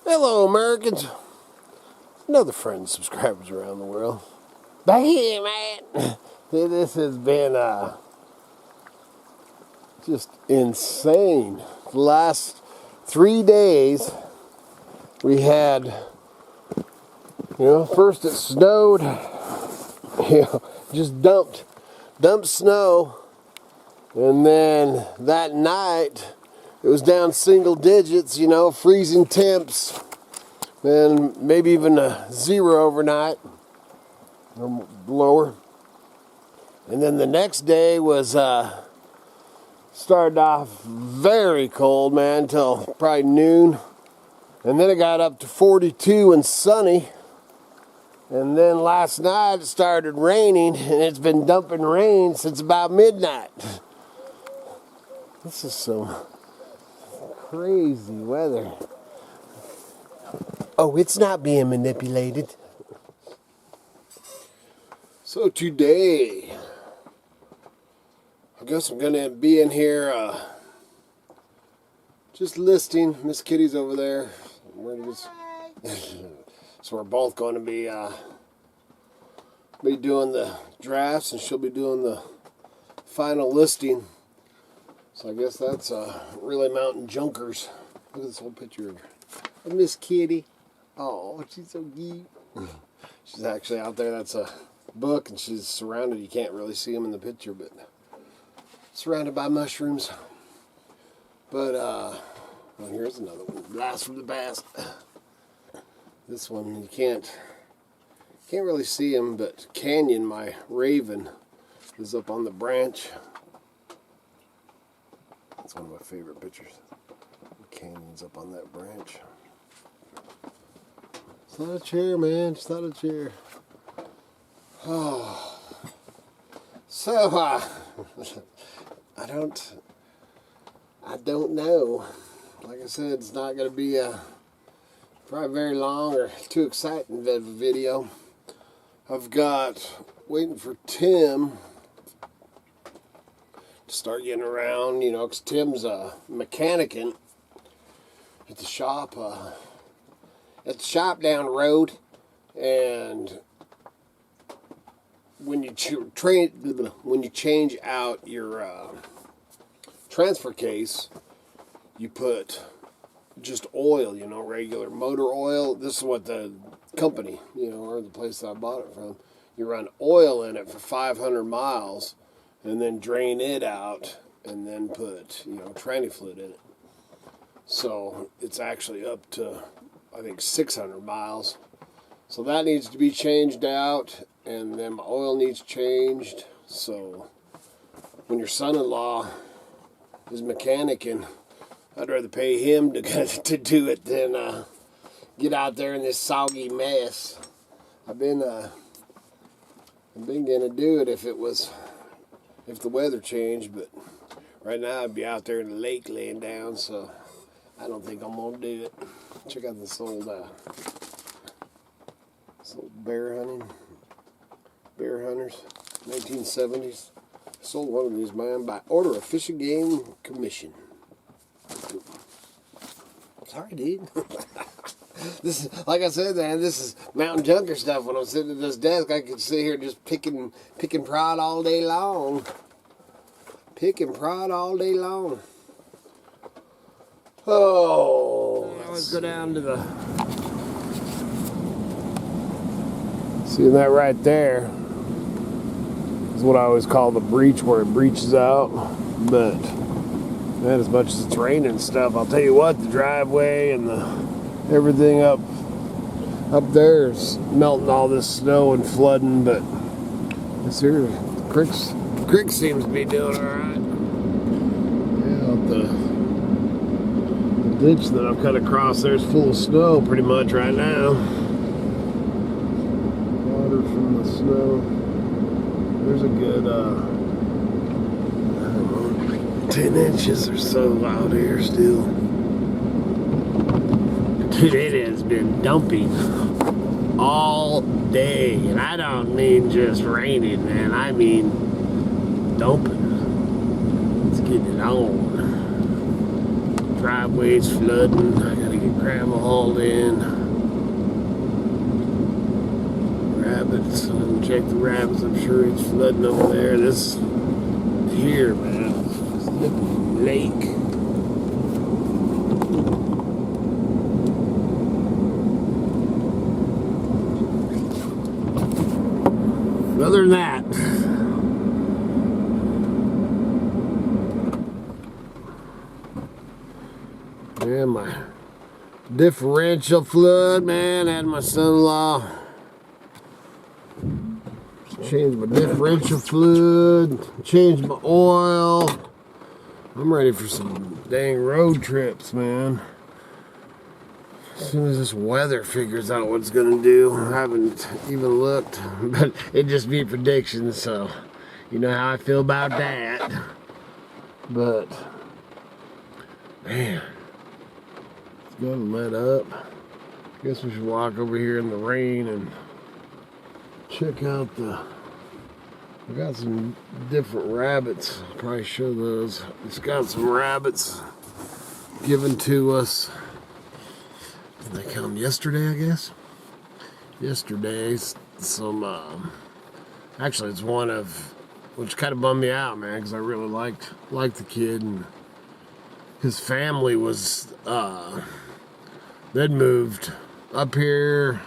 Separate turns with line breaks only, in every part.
Hello, Americans. Another friend and subscribers around the world. Back here, man. This has been just insane. The last 3 days, we had, first it snowed, just dumped snow, and then that night, it was down single digits, freezing temps, and maybe even a 0 overnight, or lower. And then the next day was, started off very cold, man, till probably noon. And then it got up to 42 and sunny. And then last night it started raining, and it's been dumping rain since about midnight. This is some crazy weather. Oh, it's not being manipulated. So today, I guess I'm gonna be in here just listing. Miss Kitty's over there. So we're both going to be doing the drafts, and she'll be doing the final listing. So I guess that's really Mountain Junkers. Look at this whole picture of Miss Kitty. Oh, she's so cute. She's actually out there. That's a book, and she's surrounded. You can't really see them in the picture, but surrounded by mushrooms. But well, here's another one. Blast from the past. This one you can't really see him, but Canyon, my raven, is up on the branch. That's one of my favorite pictures. Canyon's up on that branch. It's not a chair, man. It's not a chair. Oh. So, I don't know. Like I said, it's not going to be probably very long or too exciting of a video. I've got waiting for Tim to start getting around, because Tim's a mechanicing at the shop down the road, and when you change out your transfer case, you put just oil, regular motor oil. This is what the company, or the place that I bought it from. You run oil in it for 500 miles and then drain it out and then put, tranny fluid in it. So it's actually up to, I think, 600 miles. So that needs to be changed out, and then my oil needs changed. So when your son-in-law is mechanicing, I'd rather pay him to do it than get out there in this soggy mess. I've been gonna do it if the weather changed, but right now I'd be out there in the lake laying down, so I don't think I'm gonna do it. Check out this old bear hunters, 1970s. Sold one of these, man, by order of Fish and Game Commission. Sorry, dude. This is, like I said, man, this is Mountain Junker stuff. When I'm sitting at this desk, I could sit here just picking prod all day long. Picking prod all day long. Oh, let's go down to the... See that right there is what I always call the breach, where it breaches out. But man, as much as it's raining and stuff, I'll tell you what, the driveway and everything up there is melting all this snow and flooding. But this here, the CRICKS seems to be doing all right. Yeah, the ditch that I've cut across there is full of snow pretty much right now. Water from the snow. There's a good 10 inches or so out here still. Dude, it has been dumping all day. And I don't mean just raining, man. I mean dumping. Let's get it on. Driveway's flooding. I gotta get Grandma hauled in rabbits. Check the rabbits. I'm sure it's flooding over there. This here, man, it's a lake. Other than that, yeah, my differential fluid, man. I had my son-in-law change my differential fluid, change my oil. I'm ready for some dang road trips, man. As soon as this weather figures out what it's gonna do. I haven't even looked, but it'd just be predictions, so you know how I feel about that. But man, it's gonna let up. Guess we should walk over here in the rain and check out the. I got some different rabbits. I'll probably show those. It's got some rabbits given to us. Did they come yesterday, I guess? Yesterday, some, actually it's one of, which kind of bummed me out, man, because I really liked the kid, and his family was, they'd moved up here,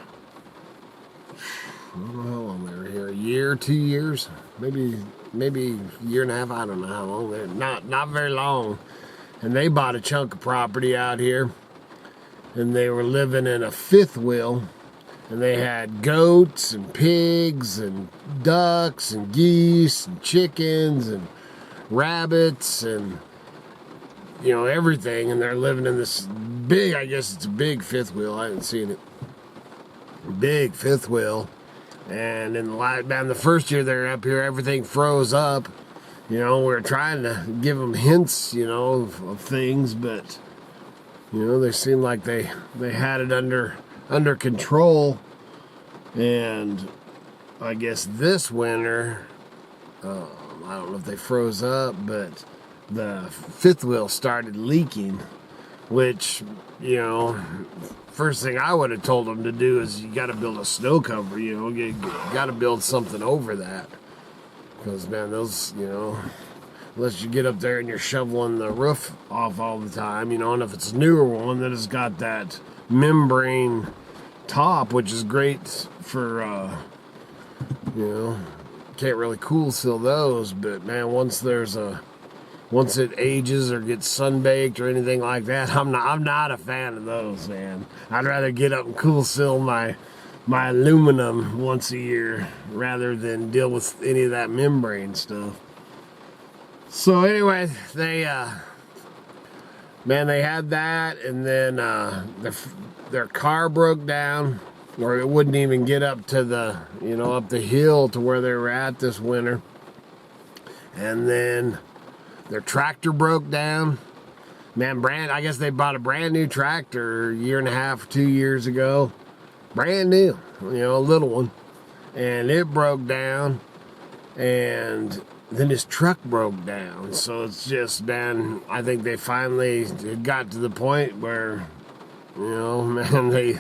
I don't know how long they were here, a year, 2 years, maybe a year and a half, I don't know how long they're, not very long, and they bought a chunk of property out here. And they were living in a fifth wheel, and they had goats and pigs and ducks and geese and chickens and rabbits and, you know, everything. And they're living in this big, I guess it's a big fifth wheel. I haven't seen it. Big fifth wheel. And in the first year they were up here, everything froze up. You know, we were trying to give them hints, you know, of things, but you know, they seemed like they had it under control. And I guess this winter, I don't know if they froze up, but the fifth wheel started leaking, which, you know, first thing I would have told them to do is you got to build a snow cover, you know, you got to build something over that. Because, man, those, you know, unless you get up there and you're shoveling the roof off all the time, you know, and if it's a newer one that has got that membrane top, which is great for, you know, can't really cool seal those, but man, once it ages or gets sun-baked or anything like that, I'm not a fan of those, man. I'd rather get up and cool seal my aluminum once a year rather than deal with any of that membrane stuff. So anyway, they had that, and then their car broke down, or it wouldn't even get up to the, you know, up the hill to where they were at this winter. And then their tractor broke down. Man, I guess they bought a brand new tractor a year and a half, 2 years ago. Brand new, you know, a little one. And it broke down, and then his truck broke down. So it's just been, I think they finally got to the point where, you know, man, they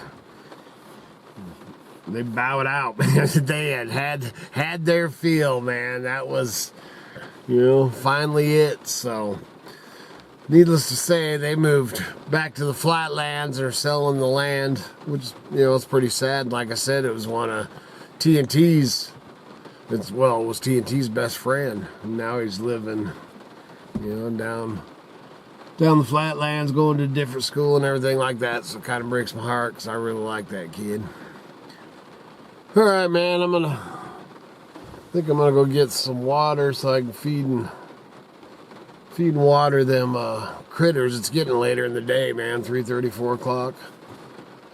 bowed out, man. They had their fill, man. That was, you know, finally it. So needless to say, they moved back to the flatlands. They're selling the land, which, you know, it's pretty sad. Like I said, it was one of TNT's, it was TNT's best friend. And now he's living, you know, down the flatlands, going to a different school and everything like that. So it kind of breaks my heart because I really like that kid. All right, man, I think I'm gonna go get some water so I can feed and water them critters. It's getting later in the day, man, 3:30, 4 o'clock.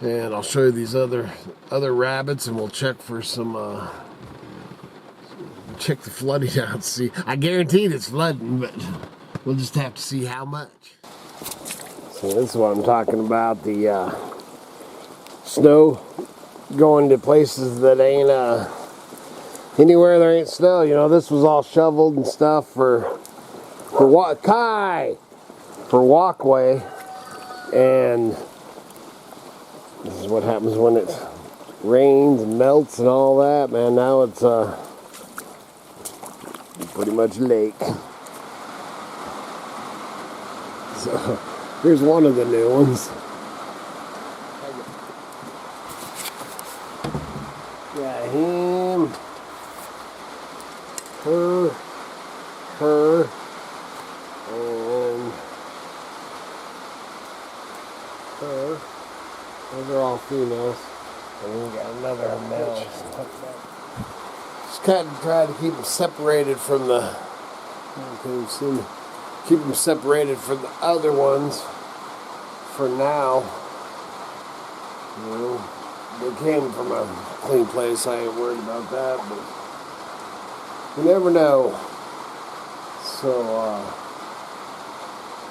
And I'll show you these other rabbits, and we'll check for some check the flooding out. See, I guarantee it's flooding, but we'll just have to see how much. So this is what I'm talking about, the snow going to places that ain't anywhere there ain't snow. You know, this was all shoveled and stuff for walkway, and is what happens when it rains and melts and all that, man. Now it's pretty much lake. So here's one of the new ones. Got him, her, and her. Those are all females. And then we got another male. Just kind of try to keep them separated from the. Keep them separated from the other ones for now. You know, they came from a clean place. I ain't worried about that, but you never know. So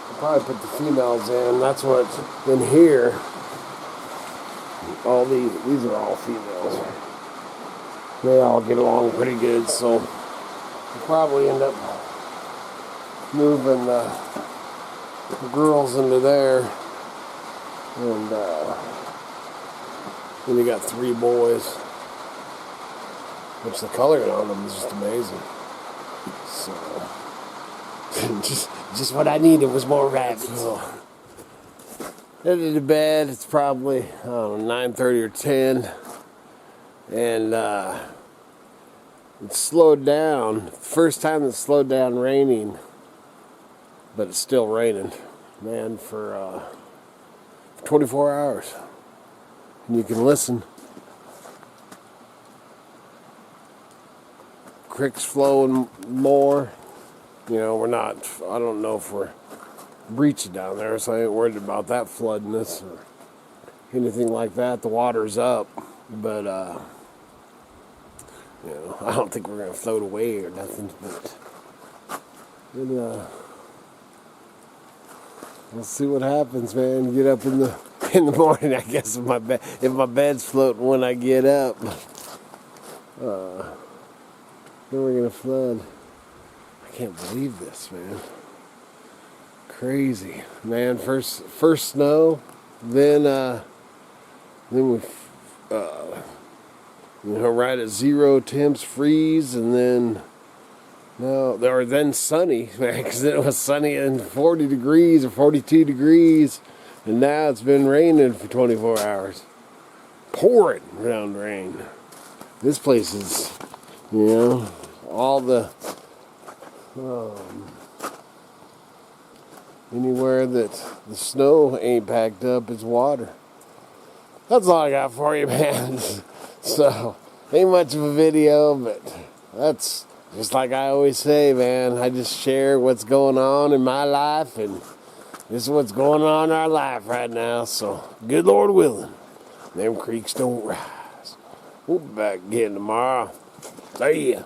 I'll probably put the females in. That's what's in here. All these are all females. They all get along pretty good, so we'll probably end up moving the girls into there, and then you got 3 boys, which the coloring on them is just amazing. So just what I needed was more rabbits. So, headed to bed. It's probably 9:30 or 10, and it slowed down. First time it slowed down raining. But it's still raining, man, for 24 hours. And you can listen. Creeks flowing more. You know, I don't know if we're breaching down there, so I ain't worried about that flooding us or anything like that. The water's up, but, you know, I don't think we're going to float away or nothing, but we'll see what happens, man. Get up in the morning, I guess, if my bed's floating when I get up. Then we're gonna flood. I can't believe this, man. Crazy, man. First snow, then we right at 0 temps, freeze, and then. No, they were then sunny, man, because it was sunny and 40 degrees or 42 degrees, and now it's been raining for 24 hours. Pouring down rain. This place is, you know, all the, anywhere that the snow ain't packed up is water. That's all I got for you, man. So, ain't much of a video, but that's... Just like I always say, man, I just share what's going on in my life, and this is what's going on in our life right now. So, good Lord willing, them creeks don't rise. We'll be back again tomorrow. See ya.